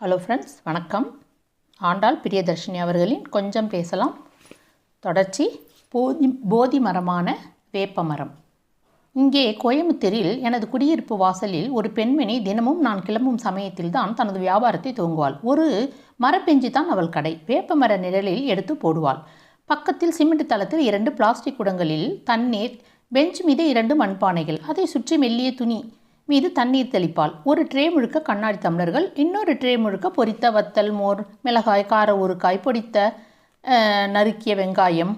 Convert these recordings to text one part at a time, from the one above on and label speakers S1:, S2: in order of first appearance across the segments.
S1: Hello friends, வணக்கம். ஆண்டாள் பிரியதர்ஷினி அவர்களின் கொஞ்சம் பேசலாம் தொடர்ச்சி. போதி மரமான வேப்ப மரம். இங்கே கோயம்புத்தூரில் எனது குடியிருப்பு வாசலில் ஒரு பெண்மணி தினமும் நான் கிளம்பும் சமயத்தில் தான் தனது வியாபாரத்தை துவங்குவாள். ஒரு மரப்பெஞ்சு தான் அவள் கடை. வேப்ப மர நிழலில் எடுத்து போடுவாள். பக்கத்தில் சிமெண்ட் தளத்தில் 2 பிளாஸ்டிக் குடங்களில் தண்ணீர், பெஞ்ச் மீது 2 மண்பானைகள், அதை சுற்றி மெல்லிய துணி மீது தண்ணீர் தெளிப்பாள். ஒரு ட்ரே முழுக்க கண்ணாடி டம்ளர்கள், இன்னொரு ட்ரே முழுக்க பொரித்த வத்தல், மோர், மிளகாய், கார ஊறுகாய், பொடித்த நறுக்கிய வெங்காயம்.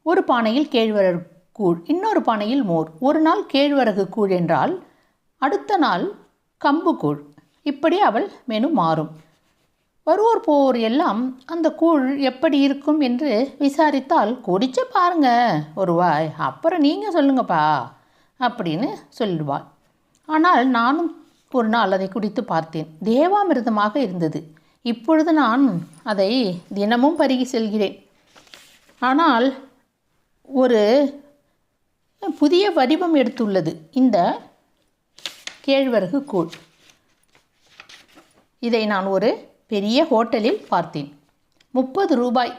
S1: ஒரு பானையில் கேழ்வரகு கூழ், இன்னொரு பானையில் மோர். ஒரு நாள் கேழ்வரகு கூழ் என்றால் அடுத்த நாள் கம்பு கூழ். இப்படி அவள் மெனு மாறும். வருவோர் போர் எல்லாம் அந்த கூழ் எப்படி இருக்கும் என்று விசாரித்தால், குடிச்சு பாருங்க ஒரு வாய், அப்புறம் நீங்கள் சொல்லுங்கப்பா அப்படின்னு சொல்லிடுவாள். ஆனால் நானும் ஒரு நாள் அதை குடித்து பார்த்தேன். தேவாமிர்தமாக இருந்தது. இப்பொழுது நான் அதை தினமும் பருகி செல்கிறேன். ஆனால் ஒரு புதிய வடிவம் எடுத்துள்ளது இந்த கேழ்வரகு கூழ். இதை நான் ஒரு பெரிய ஹோட்டலில் பார்த்தேன். 30 ரூபாய்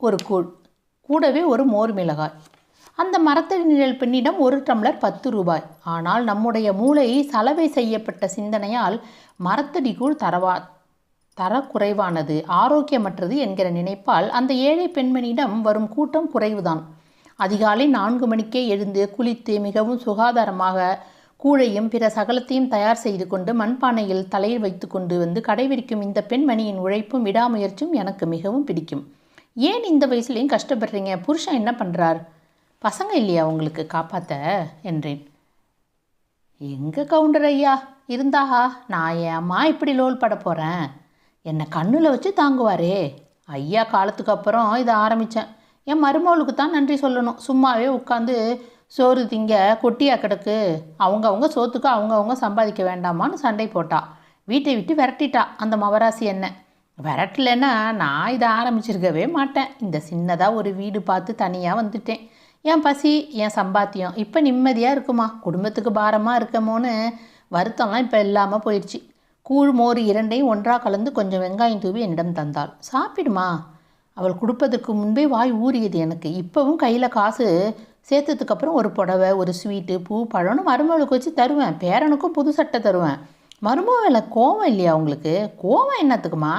S1: ஒரு கூழ், கூடவே ஒரு மோர் மிளகாய். அந்த மரத்தடி நிழல் பெண்ணிடம் ஒரு டம்ளர் 10 ரூபாய். ஆனால் நம்முடைய மூளை சலவை செய்யப்பட்ட சிந்தனையால் மரத்தடி கூழ் தரக்குறைவானது, ஆரோக்கியமற்றது என்கிற நினைப்பால் அந்த ஏழை பெண்மணியிடம் வரும் கூட்டம் குறைவுதான். அதிகாலை 4 மணிக்கே எழுந்து குளித்து மிகவும் சுகாதாரமாக கூழையும் பிற சகலத்தையும் தயார் செய்து கொண்டு மண்பானையில் தலையில் வைத்து கொண்டு வந்து கடைவிரிக்கும் இந்த பெண்மணியின் உழைப்பும் விடாமுயற்சியும் எனக்கு மிகவும் பிடிக்கும். ஏன் இந்த வயசுலேயும் கஷ்டப்படுறீங்க? புருஷன் என்ன பண்ணுறார்? பசங்க இல்லையா உங்களுக்கு காப்பாற்ற என்றேன். எங்கே கவுண்டர் ஐயா இருந்தாஹா, நான் ஏம்மா இப்படி லோல் பட போகிறேன்? என்னை கண்ணில் வச்சு தாங்குவாரே. ஐயா காலத்துக்கு அப்புறம் இதை ஆரம்பித்தேன். என் மருமகளுக்கு தான் நன்றி சொல்லணும். சும்மாவே உட்காந்து சோறு திங்க கொட்டியா கிடக்கு, அவங்கவுங்க சோத்துக்கு அவங்கவுங்க சம்பாதிக்க வேண்டாமான்னு சண்டை போட்டா. வீட்டை விட்டு விரட்டிட்டா அந்த மவராசி. என்ன விரட்டலைன்னா நான் இதை ஆரம்பிச்சிருக்கவே மாட்டேன். இந்த சின்னதாக ஒரு வீடு பார்த்து தனியாக வந்துட்டேன். என் பசி, என் சம்பாத்தியம் இப்போ நிம்மதியாக இருக்குமா? குடும்பத்துக்கு பாரமாக இருக்கமோன்னு வருத்தம்லாம் இப்போ இல்லாமல் போயிடுச்சு. கூழ் மோர் 2ஐயும் ஒன்றாக கலந்து கொஞ்சம் வெங்காயம் தூவி என்னிடம் தந்தாள். சாப்பிடுமா. அவள் கொடுப்பதற்கு முன்பே வாய் ஊறியது எனக்கு. இப்போவும் கையில் காசு சேர்த்ததுக்கப்புறம் ஒரு புடவை, ஒரு ஸ்வீட்டு, பூ, பழம்னு மருமகளுக்கு வச்சு தருவேன். பேரனுக்கும் புது சட்டை தருவேன். மருமகளை கோவம் இல்லையா உங்களுக்கு? கோவம் என்னத்துக்குமா?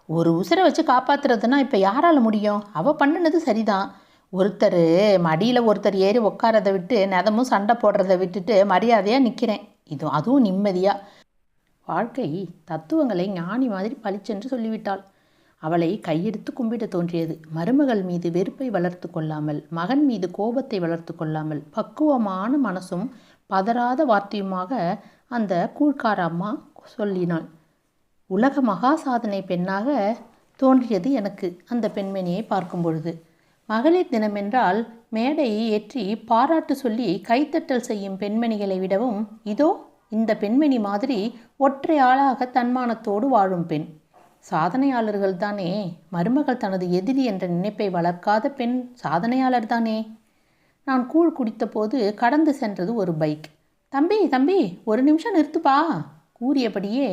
S1: ஒரு உசுரை வச்சு காப்பாற்றுறதுன்னா இப்போ யாரால் முடியும்? அவள் பண்ணினது சரிதான். ஒருத்தர் மடியில் ஒருத்தர் ஏறி உட்காரதை விட்டு நெதமும் சண்டை போடுறதை விட்டுட்டு மரியாதையாக நிற்கிறேன். அதுவும் நிம்மதியாக. வாழ்க்கை தத்துவங்களை ஞானி மாதிரி பளிச்சென்று சொல்லிவிட்டாள். அவளை கையெடுத்து கும்பிட தோன்றியது. மருமகள் மீது வெறுப்பை வளர்த்து கொள்ளாமல், மகன் மீது கோபத்தை வளர்த்து கொள்ளாமல், பக்குவமான மனசும் பதறாத வார்த்தையுமாக அந்த கூழ்கார அம்மா சொல்லினாள். உலக மகா சாதனை பெண்ணாக தோன்றியது எனக்கு அந்த பெண்மணியை பார்க்கும் பொழுது. மகளிர் தினமென்றால் மேடையை ஏற்றி பாராட்டு சொல்லி கைத்தட்டல் செய்யும் பெண்மணிகளை விடவும் இதோ இந்த பெண்மணி மாதிரி ஒற்றை ஆளாக தன்மானத்தோடு வாழும் பெண். சாதனையாளர்கள் தானே. மருமகள் தனது எதிரி என்ற நினைப்பை வளர்க்காத பெண் சாதனையாளர் தானே. நான் கூழ் குடித்த போது கடந்து சென்றது ஒரு பைக். தம்பி தம்பி, ஒரு நிமிஷம் நிறுத்துப்பா கூறியபடியே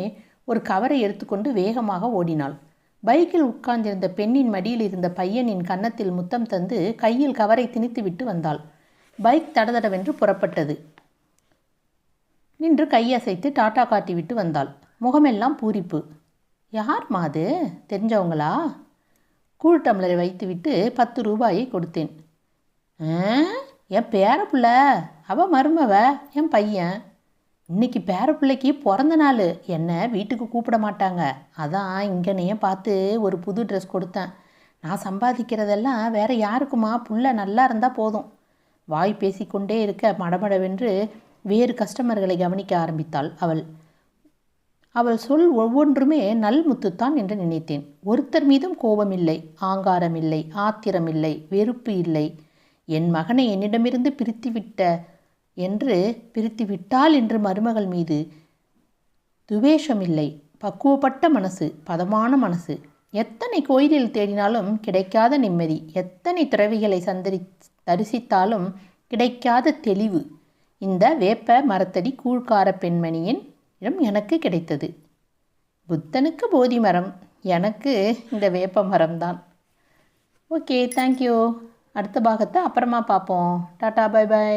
S1: ஒரு கவரை எடுத்துக்கொண்டு வேகமாக ஓடினாள். பைக்கில் உட்கார்ந்திருந்த பெண்ணின் மடியில் இருந்த பையனின் கன்னத்தில் முத்தம் தந்து கையில் கவரை திணித்து விட்டு வந்தாள். பைக் தடதடவென்று புறப்பட்டது. நின்று கையசைத்து டாட்டா காட்டி விட்டு வந்தாள். முகமெல்லாம் பூரிப்பு. யார் மாது? தெரிஞ்சவங்களா? கூழ் டம்ளரை வைத்துவிட்டு 10 ரூபாயை கொடுத்தேன். என் பேரப்புள்ள, அவள் மருமவ, என் பையன். இன்னைக்கு பேரப்பிள்ளைக்கு பிறந்த நாள். என்னை வீட்டுக்கு கூப்பிட மாட்டாங்க. அதான் இங்கனையே பார்த்து ஒரு புது ட்ரெஸ் கொடுத்தேன். நான் சம்பாதிக்கிறதெல்லாம் வேற யாருக்குமா? புள்ள நல்லா இருந்தால் போதும். வாய் பேசிக்கொண்டே இருக்க மடமடவென்று வேறு கஸ்டமர்களை கவனிக்க ஆரம்பித்தாள் அவள். அவள் சொல் ஒவ்வொன்றுமே நல் முத்துத்தான் என்று நினைத்தேன். ஒருத்தர் மீதும் கோபமில்லை, ஆங்காரம் இல்லை, ஆத்திரம் இல்லை, வெறுப்பு இல்லை. என் மகனை என்னிடமிருந்து பிரித்து விட்டாள் என்று மருமகள் மீது துவேஷமில்லை. பக்குவப்பட்ட மனசு, பதமான மனசு. எத்தனை கோயிலில் தேடினாலும் கிடைக்காத நிம்மதி, எத்தனை துறவிகளை தரிசித்தாலும் கிடைக்காத தெளிவு இந்த வேப்ப மரத்தடி கூழ்கார பெண்மணியின் இடம் எனக்கு கிடைத்தது. புத்தனுக்கு போதி மரம், எனக்கு இந்த வேப்ப மரம் தான். Okay, thank you. அடுத்த பாகத்தை அப்புறமா பார்ப்போம். Tata, bye by.